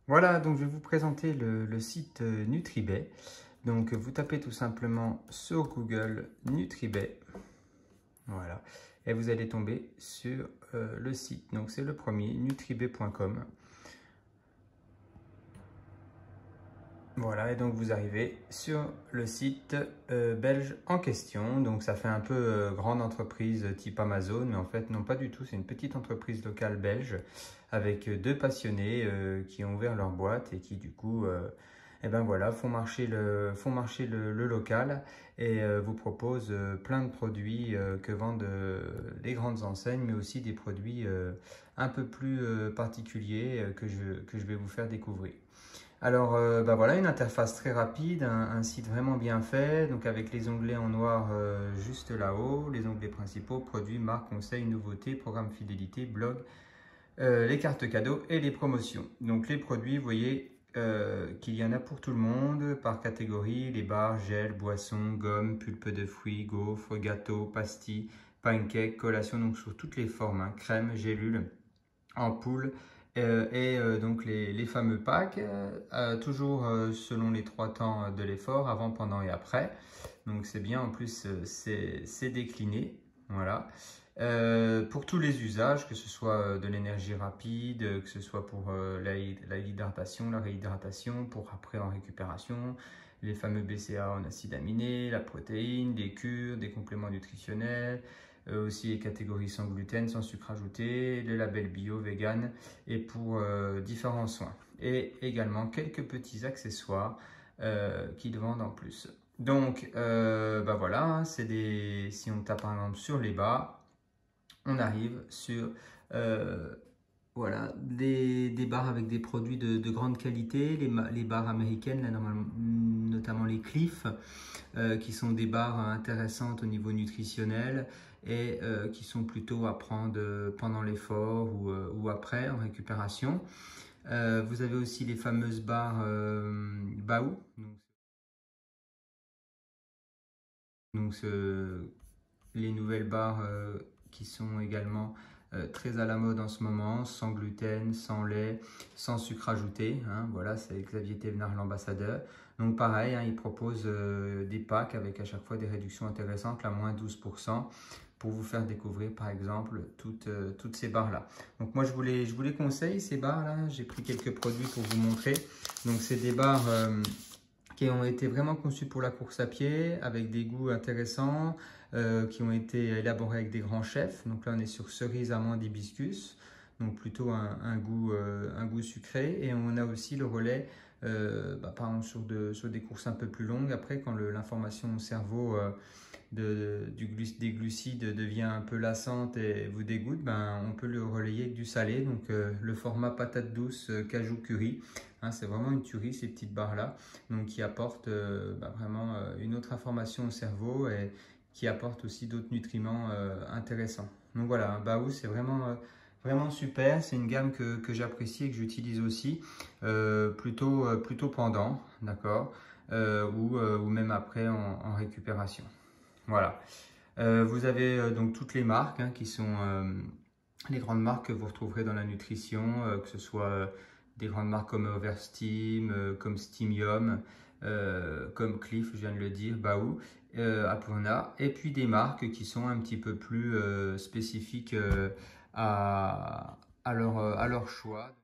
Voilà, donc je vais vous présenter le site Nutribay. Donc vous tapez tout simplement sur Google Nutribay. Voilà. Et vous allez tomber sur le site. Donc c'est le premier, nutribay.com. Voilà, et donc vous arrivez sur le site belge en question. Donc ça fait un peu grande entreprise type Amazon, mais en fait non, pas du tout. C'est une petite entreprise locale belge avec deux passionnés qui ont ouvert leur boîte et qui du coup eh ben voilà, font marcher le local et vous proposent plein de produits que vendent les grandes enseignes, mais aussi des produits un peu plus particuliers que je vais vous faire découvrir. Alors, bah voilà, une interface très rapide, un site vraiment bien fait, donc avec les onglets en noir juste là-haut, les onglets principaux, produits, marques, conseils, nouveautés, programme fidélité, blog, les cartes cadeaux et les promotions. Donc les produits, vous voyez qu'il y en a pour tout le monde, par catégorie, les bars, gel, boissons, gomme, pulpe de fruits, gaufres, gâteaux, pastilles, pancakes, collations, donc sur toutes les formes, hein, crème, gélules, ampoules, donc les fameux packs, toujours selon les trois temps de l'effort, avant, pendant et après. Donc c'est bien, en plus c'est décliné, voilà. Pour tous les usages, que ce soit de l'énergie rapide, que ce soit pour la hydratation, la réhydratation, pour après en récupération, les fameux BCA en acides aminés, la protéine, des cures, des compléments nutritionnels, aussi les catégories sans gluten, sans sucre ajouté, le label bio, vegan et pour différents soins. Et également quelques petits accessoires qu'ils vendent en plus. Donc, bah voilà, hein, si on tape par exemple sur les bas, on arrive sur voilà, des bars avec des produits de grande qualité, les bars américaines, là, notamment les Cliff, qui sont des bars intéressantes au niveau nutritionnel et qui sont plutôt à prendre pendant l'effort ou après en récupération. Vous avez aussi les fameuses barres Baou, donc les nouvelles barres qui sont également très à la mode en ce moment, sans gluten, sans lait, sans sucre ajouté. Hein, voilà, c'est Xavier Thévenard, l'ambassadeur. Donc pareil, hein, il propose des packs avec à chaque fois des réductions intéressantes, à moins 12%, pour vous faire découvrir par exemple toutes ces barres-là. Donc moi je vous les conseille, ces barres-là. J'ai pris quelques produits pour vous montrer. Donc c'est des barres qui ont été vraiment conçus pour la course à pied, avec des goûts intéressants, qui ont été élaborés avec des grands chefs. Donc là, on est sur cerise, amande, hibiscus, donc plutôt un goût sucré. Et on a aussi le relais, par exemple sur des courses un peu plus longues. Après, quand l'information au cerveau des glucides devient un peu lassante et vous dégoûte, ben, on peut le relayer avec du salé. Donc le format patate douce cajou curry, hein, c'est vraiment une tuerie ces petites barres là, donc qui apportent vraiment une autre information au cerveau et qui apporte aussi d'autres nutriments intéressants. Donc voilà, un Baou c'est vraiment super, c'est une gamme que j'apprécie et que j'utilise aussi, plutôt pendant, d'accord, ou même après en récupération. Voilà. Vous avez donc toutes les marques hein, qui sont les grandes marques que vous retrouverez dans la nutrition, que ce soit des grandes marques comme Oversteam, comme Steamium, comme Cliff, je viens de le dire, Baou, Apurna, et puis des marques qui sont un petit peu plus spécifiques à leur choix.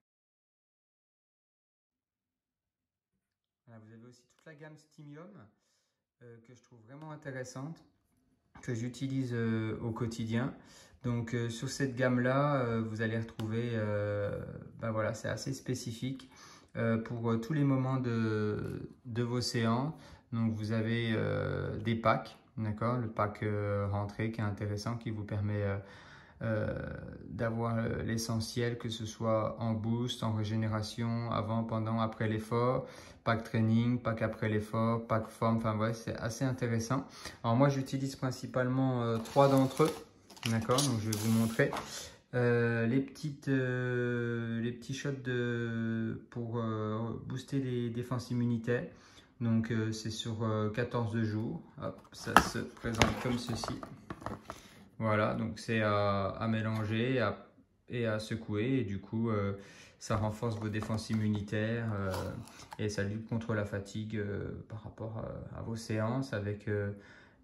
Voilà, vous avez aussi toute la gamme Steamium que je trouve vraiment intéressante, que j'utilise au quotidien. Donc sur cette gamme-là, vous allez retrouver, voilà, c'est assez spécifique pour tous les moments de vos séances. Donc vous avez des packs, d'accord, le pack rentrée qui est intéressant, qui vous permet d'avoir l'essentiel, que ce soit en boost, en régénération, avant, pendant, après l'effort, pack training, pack après l'effort, pack forme, enfin ouais, c'est assez intéressant. Alors moi j'utilise principalement trois d'entre eux, d'accord, donc je vais vous montrer. Les petits shots pour booster les défenses immunitaires. Donc c'est sur 14 jours. Hop, ça se présente comme ceci. Voilà, donc c'est à mélanger, et à secouer. Et du coup, ça renforce vos défenses immunitaires et ça lutte contre la fatigue par rapport à vos séances avec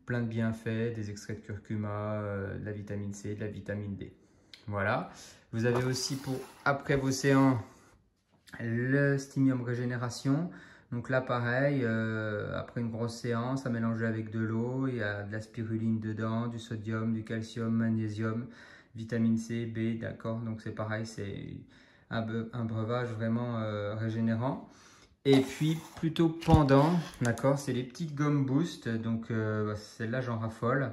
plein de bienfaits, des extraits de curcuma, de la vitamine C, de la vitamine D. Voilà. Vous avez aussi pour après vos séances le Stimium Régénération. Donc là, pareil, après une grosse séance, à mélanger avec de l'eau, il y a de la spiruline dedans, du sodium, du calcium, magnésium, vitamine C, B, d'accord. Donc c'est pareil, c'est un breuvage vraiment régénérant. Et puis plutôt pendant, d'accord, c'est les petites gommes boost. Donc celle-là, j'en raffole.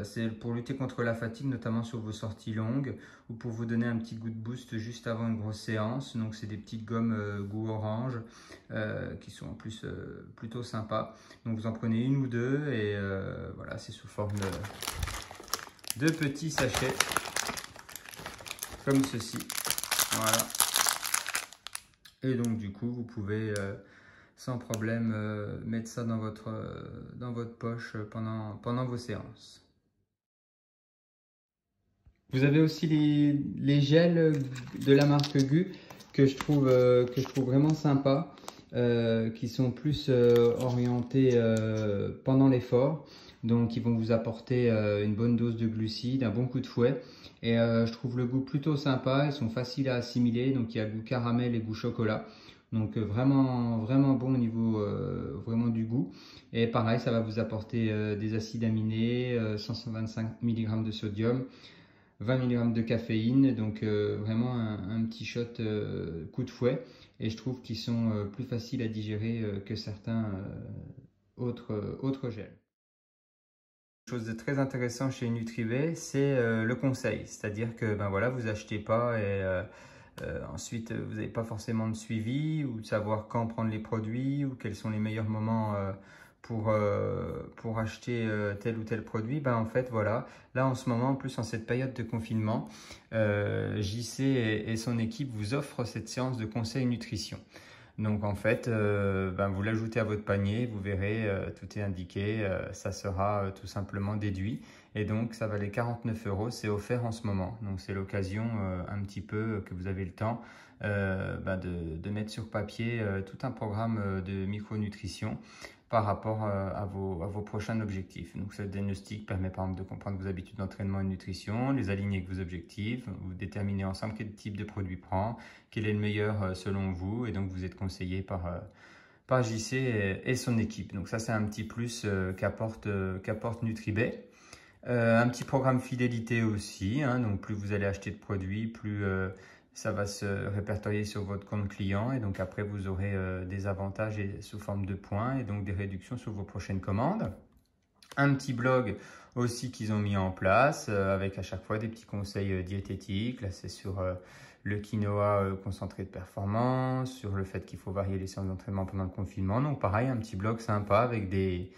C'est pour lutter contre la fatigue, notamment sur vos sorties longues ou pour vous donner un petit goût de boost juste avant une grosse séance. Donc c'est des petites gommes goût orange qui sont en plus plutôt sympas. Donc vous en prenez une ou deux et voilà, c'est sous forme de petits sachets comme ceci. Voilà. Et donc du coup, vous pouvez sans problème mettre ça dans votre poche pendant vos séances. Vous avez aussi les gels de la marque Gu que je trouve vraiment sympa, qui sont plus orientés pendant l'effort. Donc ils vont vous apporter une bonne dose de glucides, un bon coup de fouet. Et je trouve le goût plutôt sympa, ils sont faciles à assimiler. Donc il y a goût caramel et goût chocolat. Donc vraiment, vraiment bon au niveau vraiment du goût. Et pareil, ça va vous apporter des acides aminés, 125 mg de sodium, 20 mg de caféine, donc vraiment un petit shot coup de fouet. Et je trouve qu'ils sont plus faciles à digérer que certains autres gels. Quelque chose de très intéressant chez Nutribet, c'est le conseil. C'est-à-dire que ben voilà, vous achetez pas et ensuite vous n'avez pas forcément de suivi ou de savoir quand prendre les produits ou quels sont les meilleurs moments pour acheter tel ou tel produit. Ben en fait voilà, là en ce moment, en plus en cette période de confinement, JC et son équipe vous offrent cette séance de conseil nutrition. Donc en fait, ben, vous l'ajoutez à votre panier, vous verrez, tout est indiqué, ça sera tout simplement déduit. Et donc ça valait 49 €, c'est offert en ce moment. Donc c'est l'occasion un petit peu que vous avez le temps ben, de mettre sur papier tout un programme de micronutrition par rapport à vos prochains objectifs. Donc ce diagnostic permet par exemple de comprendre vos habitudes d'entraînement et de nutrition, les aligner avec vos objectifs, vous déterminez ensemble quel type de produit prendre, quel est le meilleur selon vous, et donc vous êtes conseillé par JC et son équipe. Donc ça c'est un petit plus qu'apporte Nutribet. Un petit programme fidélité aussi, hein, donc plus vous allez acheter de produits, plus ça va se répertorier sur votre compte client et donc après vous aurez des avantages sous forme de points et donc des réductions sur vos prochaines commandes. Un petit blog aussi qu'ils ont mis en place avec à chaque fois des petits conseils diététiques. Là c'est sur le quinoa concentré de performance, sur le fait qu'il faut varier les séances d'entraînement pendant le confinement. Donc pareil, un petit blog sympa avec des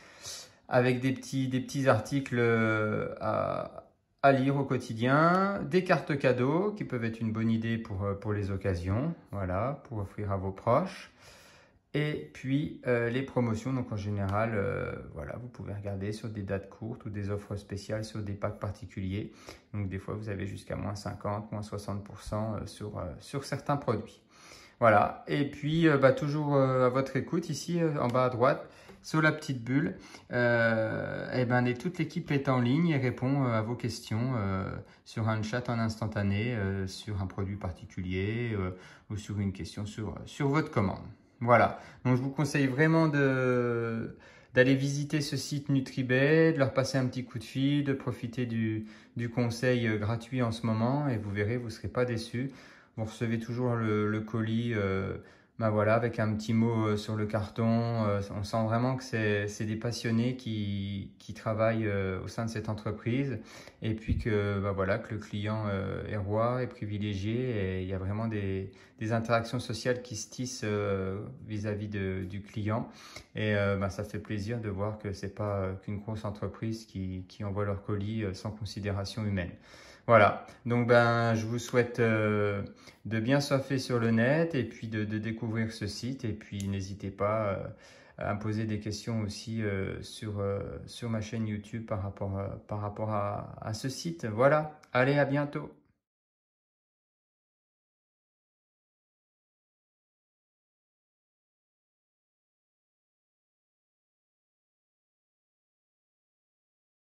petits articles à lire au quotidien, des cartes cadeaux qui peuvent être une bonne idée pour les occasions, voilà, pour offrir à vos proches. Et puis les promotions, donc en général, voilà, vous pouvez regarder sur des dates courtes ou des offres spéciales sur des packs particuliers. Donc des fois, vous avez jusqu'à moins 50, moins 60% sur certains produits. Voilà, et puis bah, toujours à votre écoute ici en bas à droite, sur la petite bulle, et ben, toute l'équipe est en ligne et répond à vos questions sur un chat en instantané, sur un produit particulier ou sur une question sur votre commande. Voilà, donc je vous conseille vraiment d'aller visiter ce site Nutribet, de leur passer un petit coup de fil, de profiter du conseil gratuit en ce moment et vous verrez, vous ne serez pas déçus. Vous recevez toujours le colis ben voilà, avec un petit mot sur le carton. On sent vraiment que c'est des passionnés qui travaillent au sein de cette entreprise et puis que, ben voilà, que le client est roi, est privilégié et il y a vraiment des interactions sociales qui se tissent vis-à-vis du client. Et ben, ça fait plaisir de voir que ce n'est pas qu'une grosse entreprise qui envoie leur colis sans considération humaine. Voilà, donc ben, je vous souhaite de bien surfer sur le net et puis de découvrir ce site. Et puis n'hésitez pas à me poser des questions aussi sur ma chaîne YouTube par rapport à ce site. Voilà, allez, à bientôt.